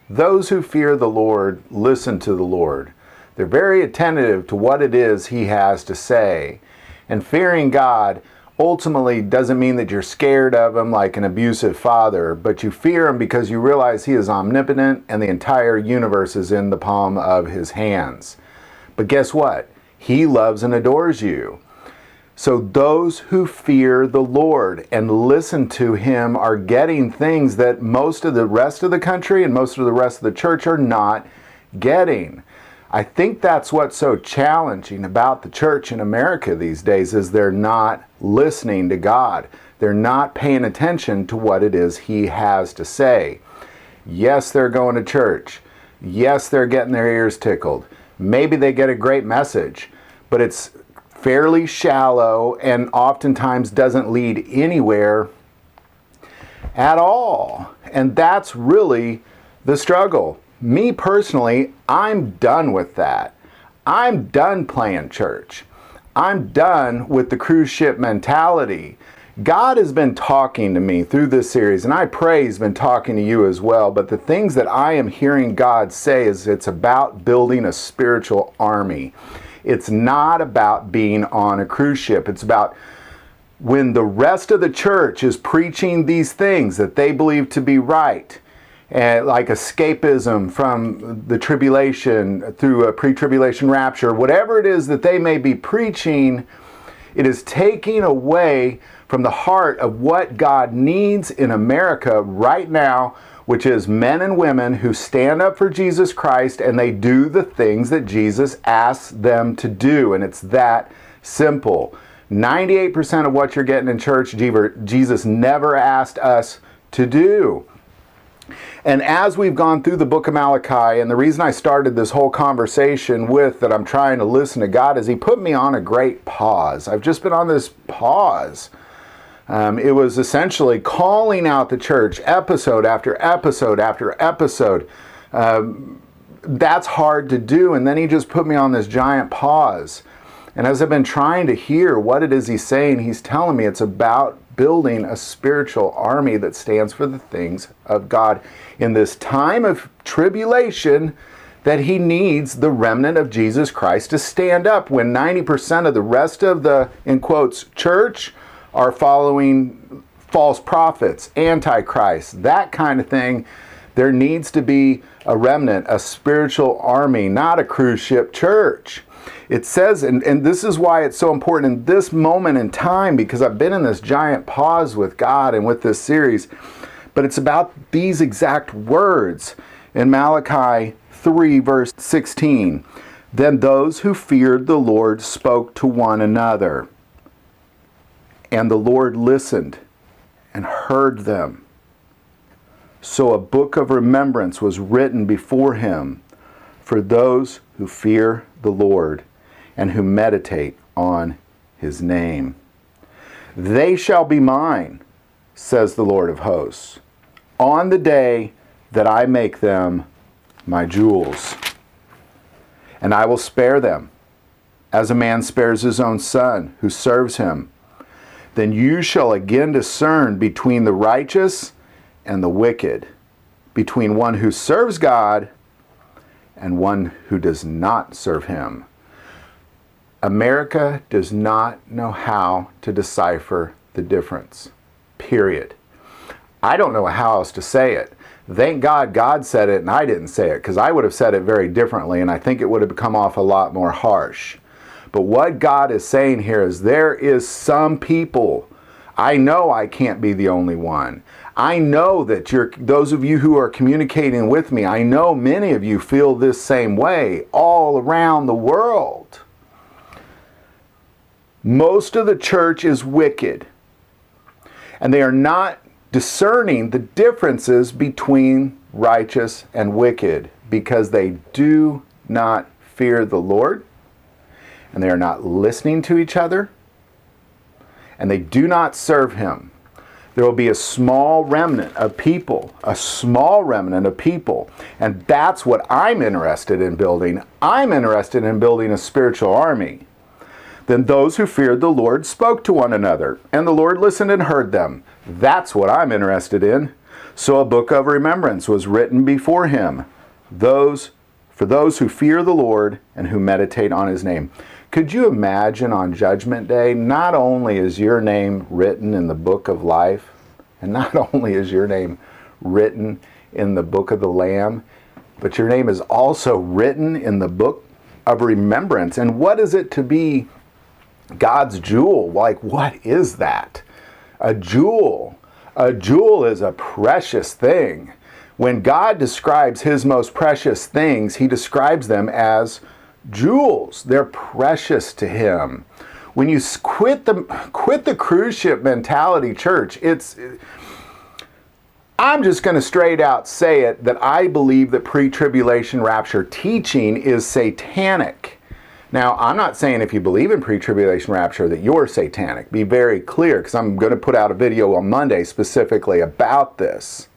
Those who fear the Lord listen to the Lord. They're very attentive to what it is He has to say. And fearing God ultimately doesn't mean that you're scared of Him like an abusive father, but you fear Him because you realize He is omnipotent and the entire universe is in the palm of His hands. But guess what? He loves and adores you. So those who fear the Lord and listen to Him are getting things that most of the rest of the country and most of the rest of the church are not getting. I think that's what's so challenging about the church in America these days is they're not listening to God. They're not paying attention to what it is He has to say. Yes, they're going to church. Yes, they're getting their ears tickled. Maybe they get a great message, but it's fairly shallow and oftentimes doesn't lead anywhere at all. And that's really the struggle. Me personally, I'm done with that. I'm done playing church. I'm done with the cruise ship mentality. God has been talking to me through this series, and I pray He's been talking to you as well. But the things that I am hearing God say is it's about building a spiritual army. It's not about being on a cruise ship. It's about when the rest of the church is preaching these things that they believe to be right, and like escapism from the tribulation through a pre-tribulation rapture, whatever it is that they may be preaching, it is taking away from the heart of what God needs in America right now, which is men and women who stand up for Jesus Christ and they do the things that Jesus asks them to do. And it's that simple. 98% of what you're getting in church, Jesus never asked us to do. And as we've gone through the book of Malachi, and the reason I started this whole conversation with that I'm trying to listen to God is He put me on a great pause. I've just been on this pause. It was essentially calling out the church episode after episode after episode. That's hard to do. And then He just put me on this giant pause. And as I've been trying to hear what it is He's saying, He's telling me it's about building a spiritual army that stands for the things of God. In this time of tribulation, that He needs the remnant of Jesus Christ to stand up when 90% of the rest of the, in quotes, church are following false prophets, antichrist, that kind of thing. There needs to be a remnant, a spiritual army, not a cruise ship church. It says, and this is why it's so important in this moment in time, because I've been in this giant pause with God and with this series, but it's about these exact words in Malachi 3, verse 16. Then those who feared the Lord spoke to one another, and the Lord listened and heard them. So a book of remembrance was written before Him for those who fear the Lord and who meditate on His name. They shall be mine, says the Lord of hosts, on the day that I make them my jewels. And I will spare them, as a man spares his own son who serves him. Then you shall again discern between the righteous and the wicked, between one who serves God and one who does not serve Him. America does not know how to decipher the difference. Period. I don't know how else to say it. Thank God God said it and I didn't say it, because I would have said it very differently and I think it would have come off a lot more harsh. But what God is saying here is there is some people, I know I can't be the only one. I know that those of you who are communicating with me, I know many of you feel this same way all around the world. Most of the church is wicked, and they are not discerning the differences between righteous and wicked because they do not fear the Lord, and they are not listening to each other, and they do not serve Him. There will be a small remnant of people, and that's what I'm interested in building. I'm interested in building a spiritual army. Then those who feared the Lord spoke to one another, and the Lord listened and heard them. That's what I'm interested in. So a book of remembrance was written before him, for those who fear the Lord and who meditate on his name. Could you imagine on Judgment Day, not only is your name written in the book of life, and not only is your name written in the book of the Lamb, but your name is also written in the book of remembrance. And what is it to be God's jewel? Like, what is that? A jewel. A jewel is a precious thing. When God describes his most precious things, he describes them as jewels. They're precious to him. When you quit the cruise ship mentality, church, I'm just going to straight out say it, that I believe that pre-tribulation rapture teaching is satanic. Now, I'm not saying if you believe in pre-tribulation rapture that you're satanic. Be very clear, because I'm going to put out a video on Monday specifically about this.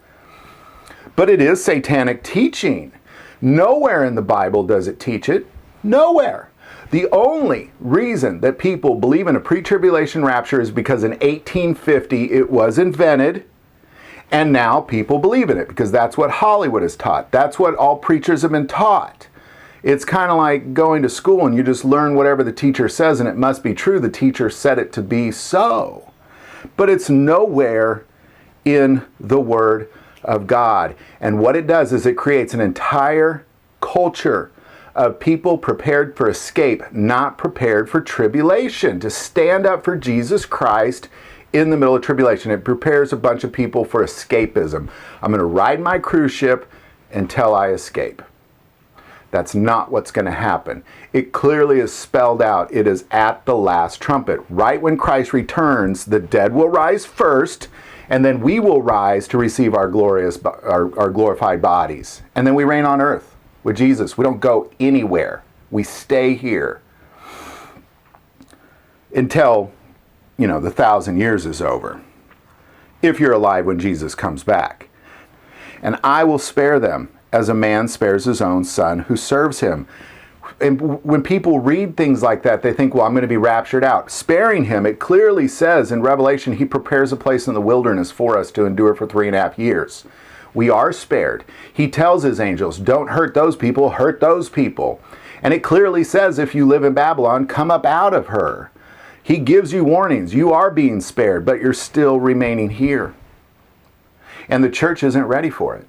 But it is satanic teaching. Nowhere in the Bible does it teach it. Nowhere. The only reason that people believe in a pre-tribulation rapture is because in 1850 it was invented, and now people believe in it because that's what Hollywood is taught. That's what all preachers have been taught. It's kind of like going to school and you just learn whatever the teacher says and it must be true. The teacher said it to be so. But it's nowhere in the Word of God. And what it does is it creates an entire culture of people prepared for escape, not prepared for tribulation, to stand up for Jesus Christ in the middle of tribulation. It prepares a bunch of people for escapism. I'm going to ride my cruise ship until I escape. That's not what's going to happen. It clearly is spelled out. It is at the last trumpet. Right when Christ returns, the dead will rise first, and then we will rise to receive our glorified bodies. And then we reign on earth with Jesus. We don't go anywhere. We stay here until, the 1,000 years is over, if you're alive when Jesus comes back. And I will spare them as a man spares his own son who serves him. And when people read things like that, they think, well, I'm going to be raptured out. Sparing him, it clearly says in Revelation, he prepares a place in the wilderness for us to endure for 3.5 years. We are spared. He tells his angels, don't hurt those people, hurt those people. And it clearly says, if you live in Babylon, come up out of her. He gives you warnings. You are being spared, but you're still remaining here. And the church isn't ready for it.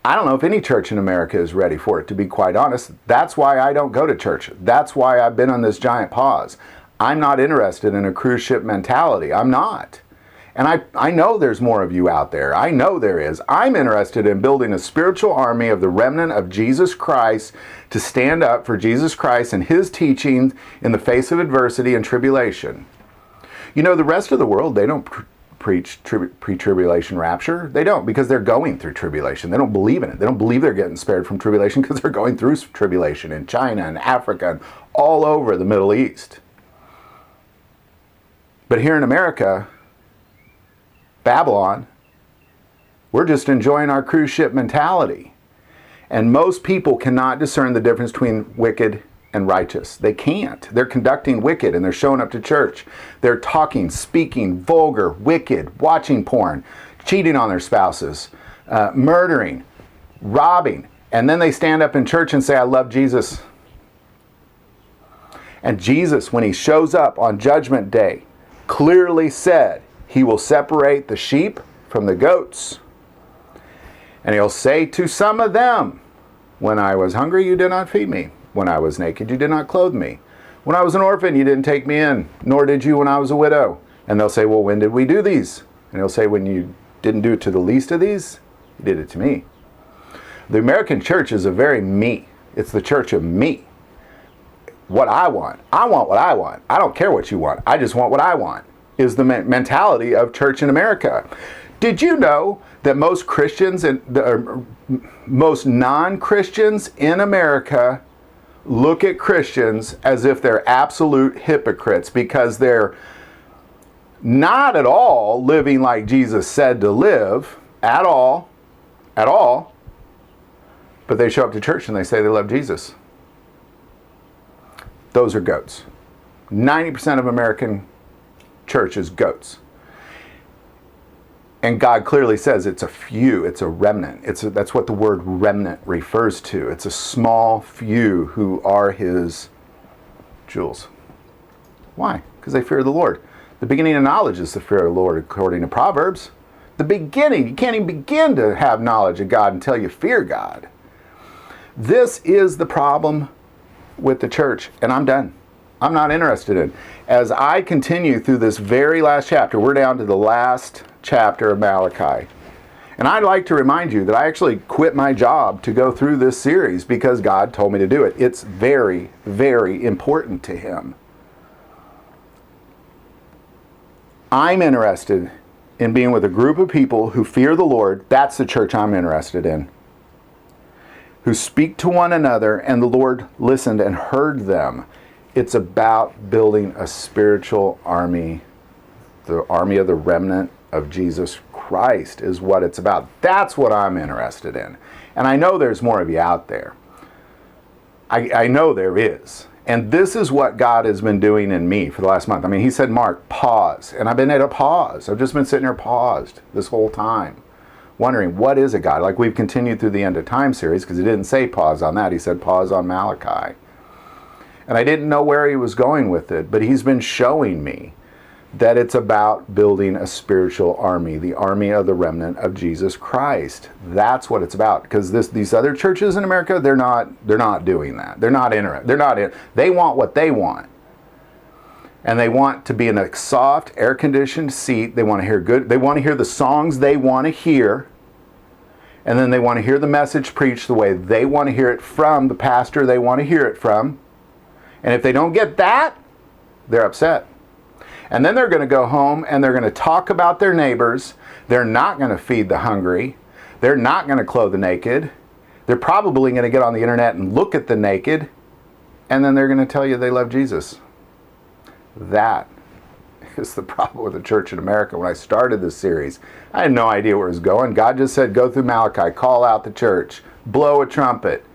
I don't know if any church in America is ready for it, to be quite honest. That's why I don't go to church. That's why I've been on this giant pause. I'm not interested in a cruise ship mentality. I'm not. And I know there's more of you out there. I know there is. I'm interested in building a spiritual army of the remnant of Jesus Christ to stand up for Jesus Christ and his teachings in the face of adversity and tribulation. The rest of the world, they don't preach pre-tribulation rapture. They don't, because they're going through tribulation. They don't believe in it. They don't believe they're getting spared from tribulation because they're going through tribulation in China and Africa and all over the Middle East. But here in America, Babylon, we're just enjoying our cruise ship mentality. And most people cannot discern the difference between wicked and righteous. They can't. They're conducting wicked and they're showing up to church. They're talking, speaking, vulgar, wicked, watching porn, cheating on their spouses, murdering, robbing. And then they stand up in church and say, I love Jesus. And Jesus, when he shows up on Judgment Day, clearly said he will separate the sheep from the goats. And he'll say to some of them, when I was hungry, you did not feed me. When I was naked, you did not clothe me. When I was an orphan, you didn't take me in, nor did you when I was a widow. And they'll say, well, when did we do these? And he'll say, when you didn't do it to the least of these, you did it to me. The American church is a very me. It's the church of me. What I want. I want what I want. I don't care what you want. I just want what I want, is the mentality of church in America. Did you know that most Christians and most non-Christians in America look at Christians as if they're absolute hypocrites because they're not at all living like Jesus said to live, at all, but they show up to church and they say they love Jesus. Those are goats. 90% of American church is goats. And God clearly says it's a few, it's a remnant. That's what the word remnant refers to. It's a small few who are his jewels. Why? Because they fear the Lord. The beginning of knowledge is the fear of the Lord, according to Proverbs. The beginning, you can't even begin to have knowledge of God until you fear God. This is the problem with the church, and I'm done. I'm not interested in. As I continue through this very last chapter, we're down to the last chapter of Malachi. And I'd like to remind you that I actually quit my job to go through this series because God told me to do it. It's very, very important to him. I'm interested in being with a group of people who fear the Lord. That's the church I'm interested in. Who speak to one another, and the Lord listened and heard them. It's about building a spiritual army. The army of the remnant of Jesus Christ is what it's about. That's what I'm interested in. And I know there's more of you out there. I know there is. And this is what God has been doing in me for the last month. I mean, he said, Mark, pause. And I've been at a pause. I've just been sitting here paused this whole time, wondering, what is it, God? Like we've continued through the End of Time series, because he didn't say pause on that. He said pause on Malachi. And I didn't know where he was going with it, but he's been showing me that it's about building a spiritual army, the army of the remnant of Jesus Christ. That's what it's about. Because these other churches in America, they're not doing that. They're not in. They want what they want. And they want to be in a soft, air-conditioned seat. They want to hear good. They want to hear the songs they want to hear. And then they want to hear the message preached the way they want to hear it from the pastor they want to hear it from. And if they don't get that, they're upset. And then they're going to go home and they're going to talk about their neighbors. They're not going to feed the hungry. They're not going to clothe the naked. They're probably going to get on the internet and look at the naked. And then they're going to tell you they love Jesus. That is the problem with the church in America. When I started this series, I had no idea where it was going. God just said, go through Malachi, call out the church, blow a trumpet.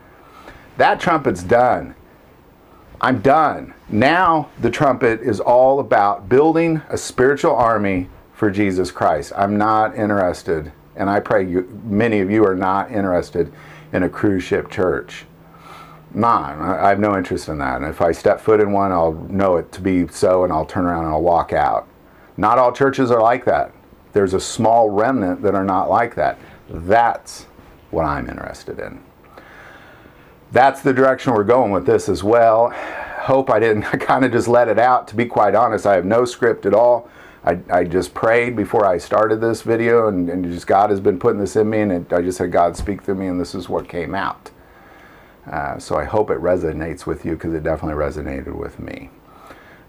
That trumpet's done. I'm done. Now the trumpet is all about building a spiritual army for Jesus Christ. I'm not interested, and I pray many of you are not interested in a cruise ship church. I have no interest in that. And if I step foot in one, I'll know it to be so, and I'll turn around and I'll walk out. Not all churches are like that. There's a small remnant that are not like that. That's what I'm interested in. That's the direction we're going with this as well. Hope I kind of just let it out. To be quite honest, I have no script at all. I just prayed before I started this video, and just God has been putting this in me, and I just had God speak through me, and this is what came out. So I hope it resonates with you, because it definitely resonated with me.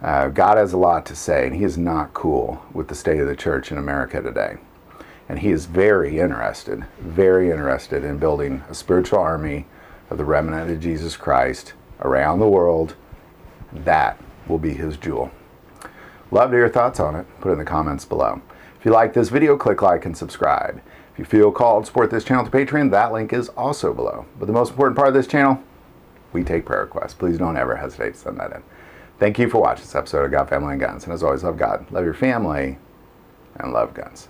God has a lot to say, and he is not cool with the state of the church in America today. And he is very interested in building a spiritual army of the remnant of Jesus Christ around the world. That will be his jewel. Love to hear your thoughts on it. Put it in the comments below. If you like this video, click like and subscribe. If you feel called to support this channel to Patreon, that link is also below. But the most important part of this channel, we take prayer requests. Please don't ever hesitate to send that in. Thank you for watching this episode of God, Family, and Guns. And as always, love God, love your family, and love guns.